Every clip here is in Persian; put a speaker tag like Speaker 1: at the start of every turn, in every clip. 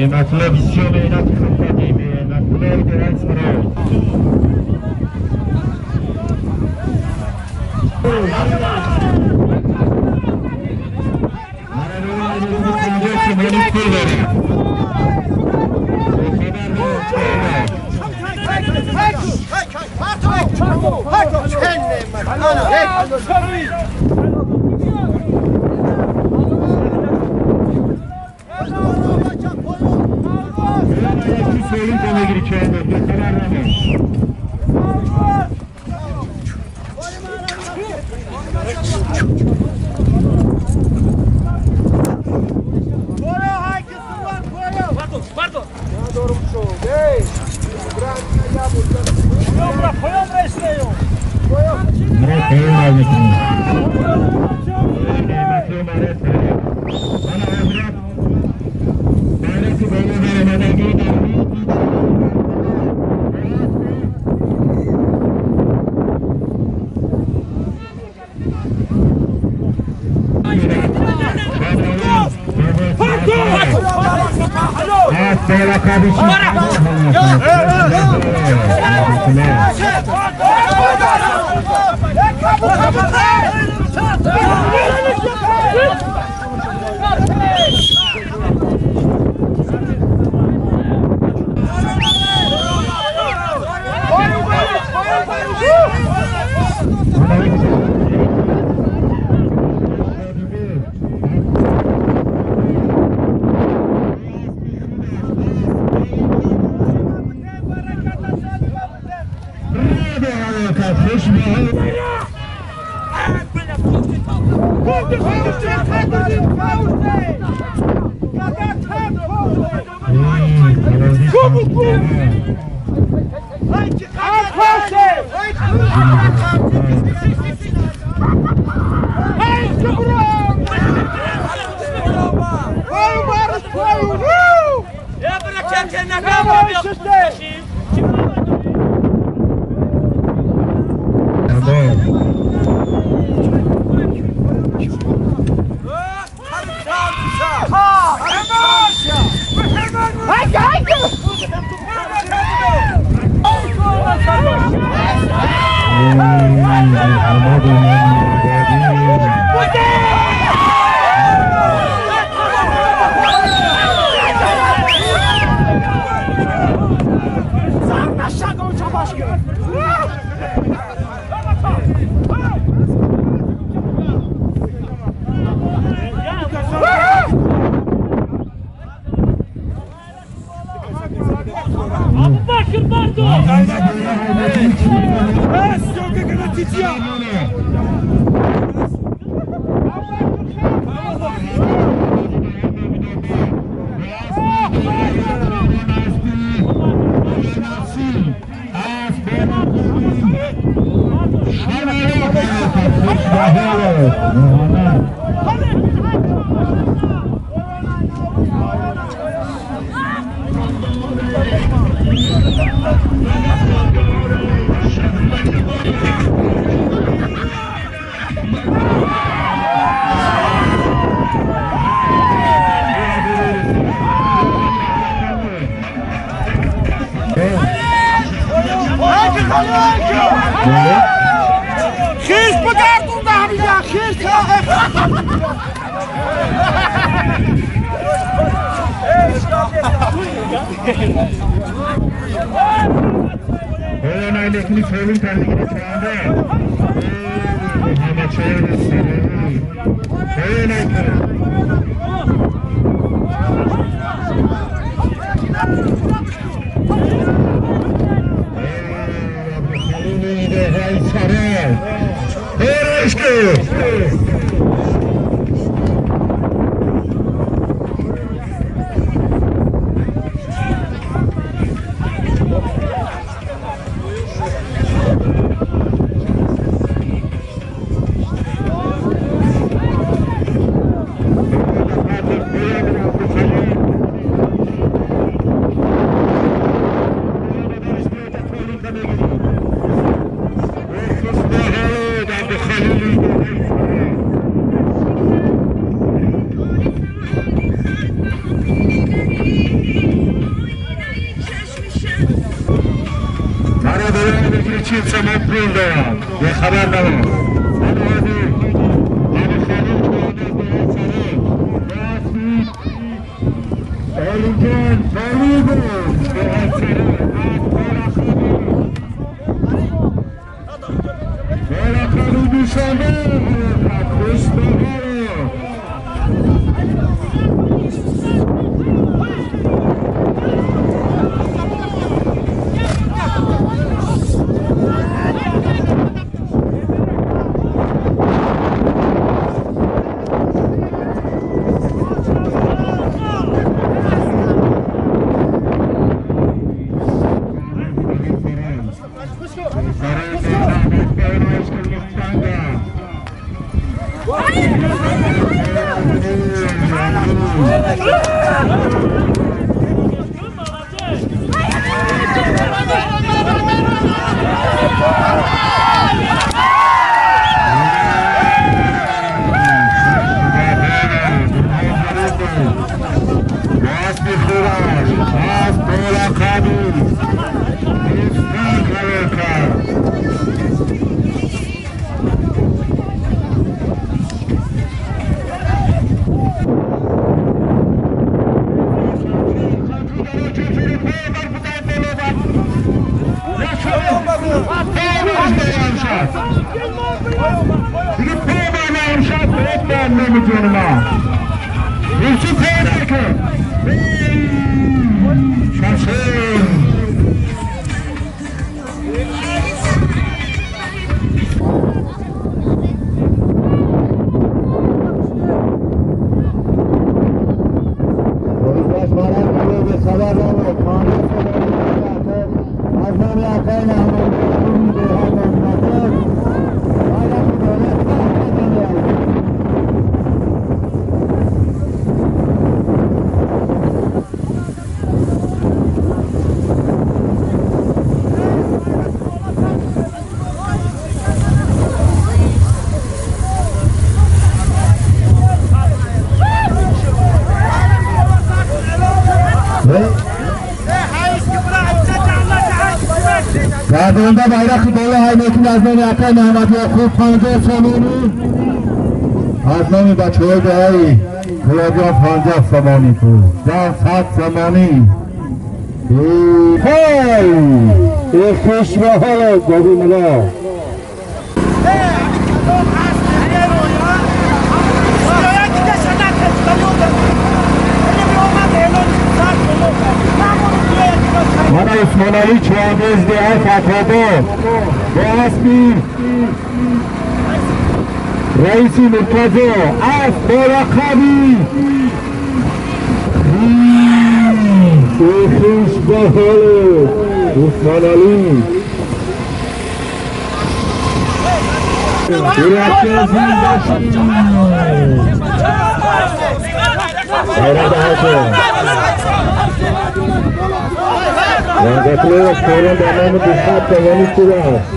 Speaker 1: مطلب سیومه نتیخ قدیمه مطلب درست مرد Söyleyeyim sana giri çağırma, bir karar vermem.
Speaker 2: Bardo! Ja doğru mu şu? Hey! Bırak ya burada. Bırak koyalım resme yok. Koyalım.
Speaker 1: Bırak koyalım almasın. Nimetli maret verelim. Bana bırak. Bayrası böyle veremeden gidelim. Selam kardeşim.
Speaker 2: Geers, bedaard om daar ja, Geers,
Speaker 1: Oğlan ailesini sorun kendine şu anda. محمد شاهین اسلامی خیلی نکرد عبدالخلیل ایده های سره برش که چیز شما پول دارم یه خبر نمون ایلینجان فریبون بالاخره دوشنبه خوش بگره گردنده بیرق بالا های میتون از نام اکای محمد یعقوب 50 سامانی از نام بچه های دهی گلابیان 50 سامانی تو جان 100 سامانی ای خوش به حال گوی ملا من عثمان علی چهاندز ده فتح‌آباد با اسبی رئیسی مرتضی از بالاخبی خوش به حال عثمان علی درکت زیباشی غیرت هاتون رنگتلو کاران در نام دوخت دوانی شده است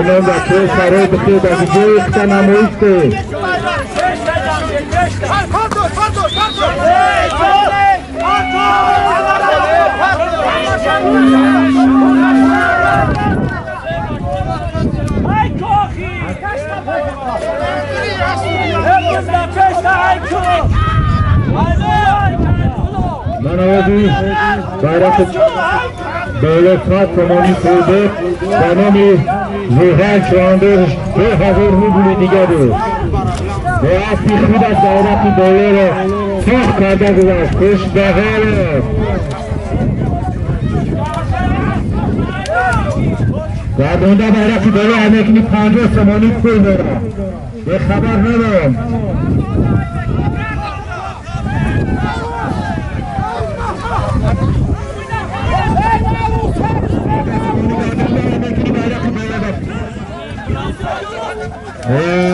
Speaker 1: نام بچه سرای بخیر در دیگه اختا نمایسته من آوازی bayrak دولت خط زمانی پول به نام زوهر چواندرش 2000 روبل دیگه بود به اصلی خود از دولت دوله را ساخت کرده گذاشت خوش به حاله گردونده بیرق دوله همه کنی 50 زمانی پول داره به خبر ندارم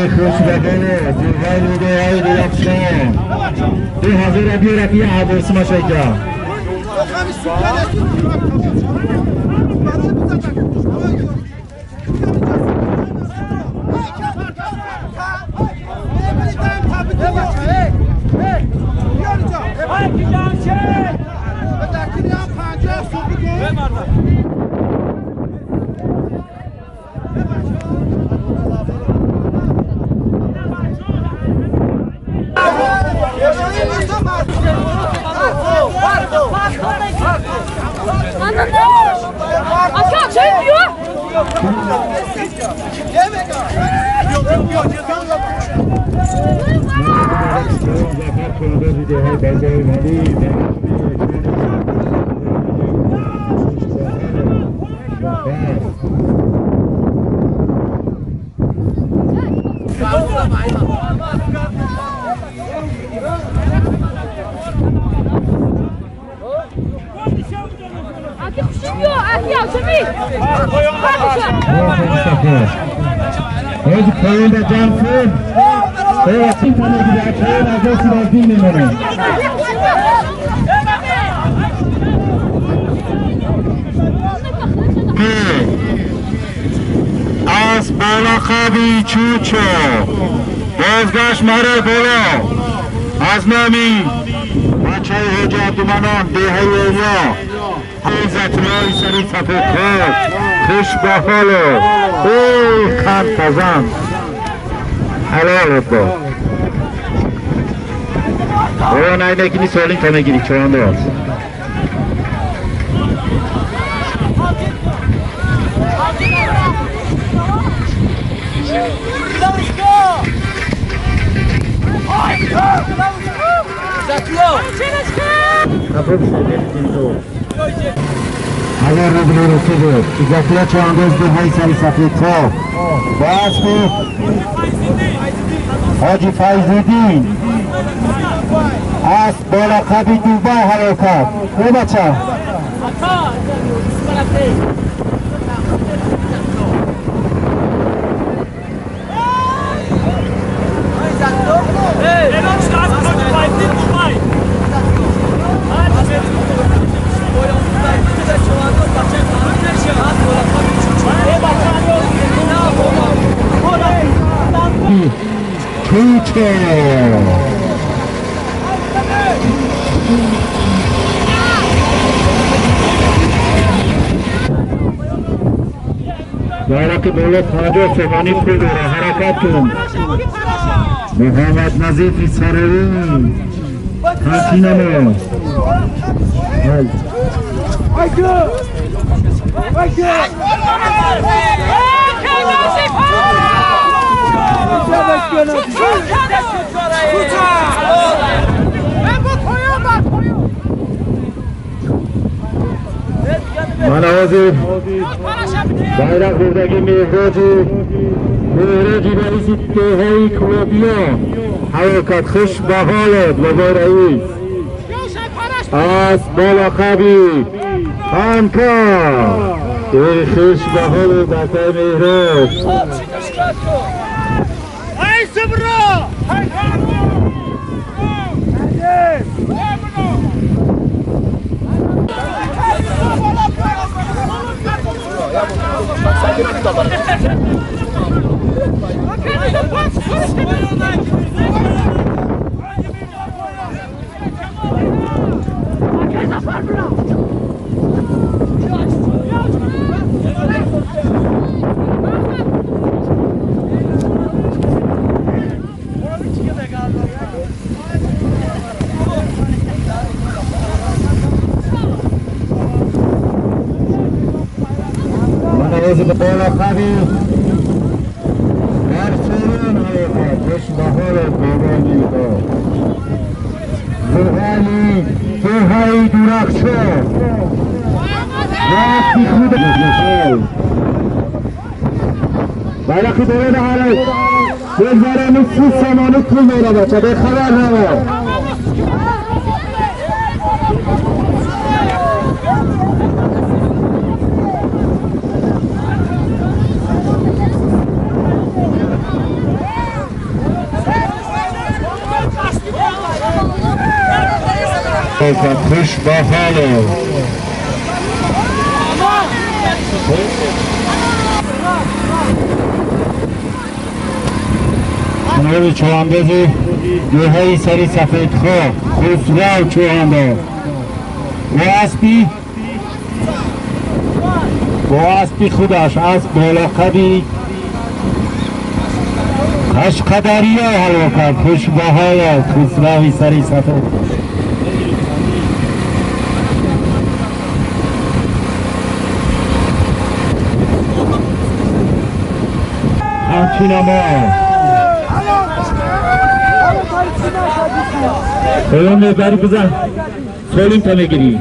Speaker 1: خوش بکنه زیرگاه لوده های درخشان 2000 بیارکی عباس مشکر هیچ پایین جمع شد این تنه که در پایین از دستی بازدی میمونه از بالا خوابی چوچو بازگشت مره بالا از نامی بچه های حجاب دومنان دیه ایلیا حیزت رای سری تفکر خوش با حاله اوی خم تزم حلالت با او نایده کنی سوالین تا نگیری چوان دراز اگر رو بلو رسیده ایزاکیه چه انداز دو های سری سفید تا باز بود حاجی فیض‌الدین از بالا قبی دوبه حرکت او بچه Tuche داره که دولت خواهد سفانی پول داره حرکت کن محمد نظیفی سرورین حکینمه منوازی bayrak buradaki mehraci reisi Tehei Kolombia harekat خوش به حالت لبا رئیس از بالا خبی خانکا خوش به حالت بطه مهراج ای سبرا نواز بالا خبی در سرون حقیقت خوش بحال قربانی دا زهایی درخشا وقتی خود بایرقی دوره ده حاله بگذاره نصف سامانه کل میره بچه به خبر نما خوش با حاله منوی چواندازی گوهی سری سفید خواه خسرو چوانده و اسبی خودش از بالا قبی قشقدری ها حلو کرد خوش با حاله خسروی سری سفید همچینما پایان بری بزن سالیم تا نگیری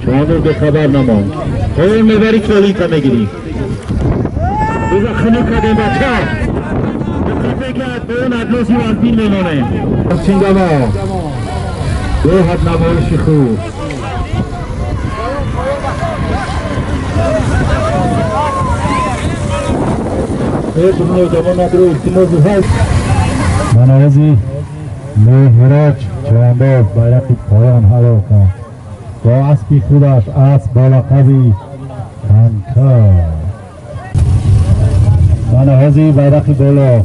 Speaker 1: چهانو به خبر نمان پایان بری سالیم تا نگیری بزن خنو کده بچه بخواه بگرد به اون ادلاسی و انفیل میمانه همچینما دو حد نمایشی خوب منوزی مهراج چوانداز بایرقی پایان حلو کن با اسبی خودش اسب بالا قوی کنکا منوزی بایرقی بالا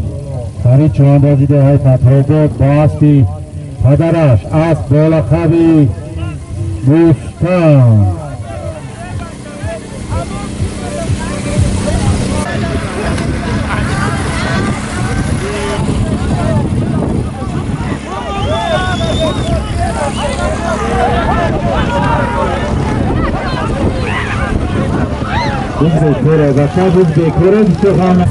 Speaker 1: فرید چواندازی ده های فتحاباد با اسبی پدرش اسب بالا قوی بوستان روز بکره بچه روز بکره بیشتر خانه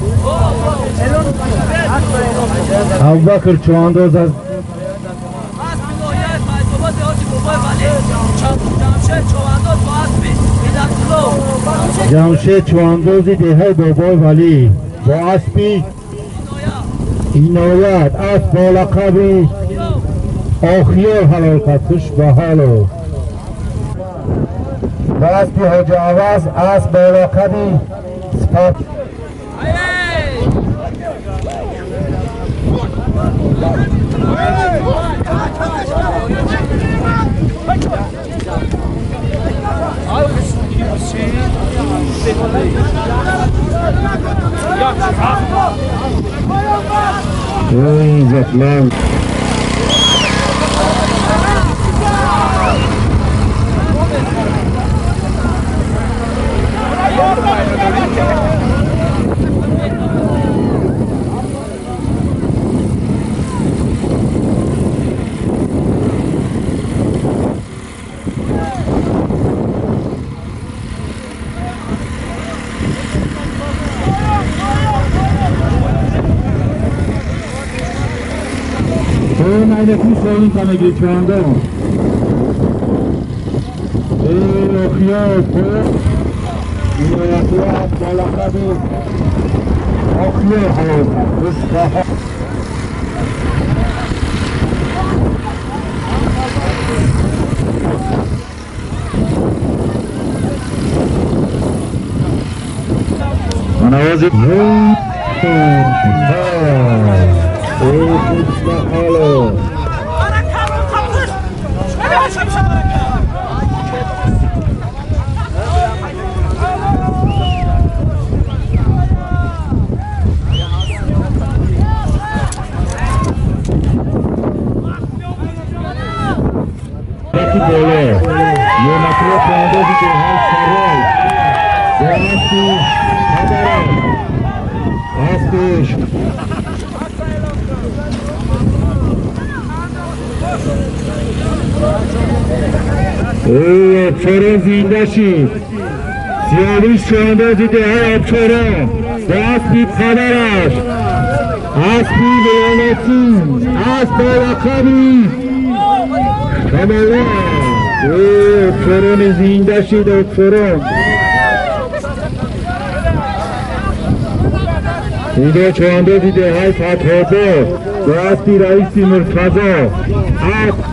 Speaker 1: ابوبکر چوانداز از جمشید چواندازی دهه بابای ولی با اسبی اینایت اسب بالا قبی آخیار حلال کرد خوش به حالو با اسبی حاج عوض اسب بالا قبی سپت زفلان اینه پیش این تنگی چونده اخیار این اخیار بالا خبی اخیار حال بسخه منوازی حالو ابچاران زنده شید. سیاوش چوانداز دهه ابچاران به اسبی پدرش، اسبی بیانتی، اسب لقبی شمالا. ابچاران زنده شید. ابچاران اینجا چوانداز دهه فتح‌آباد به اسبی رئیسی مرتضی، اسب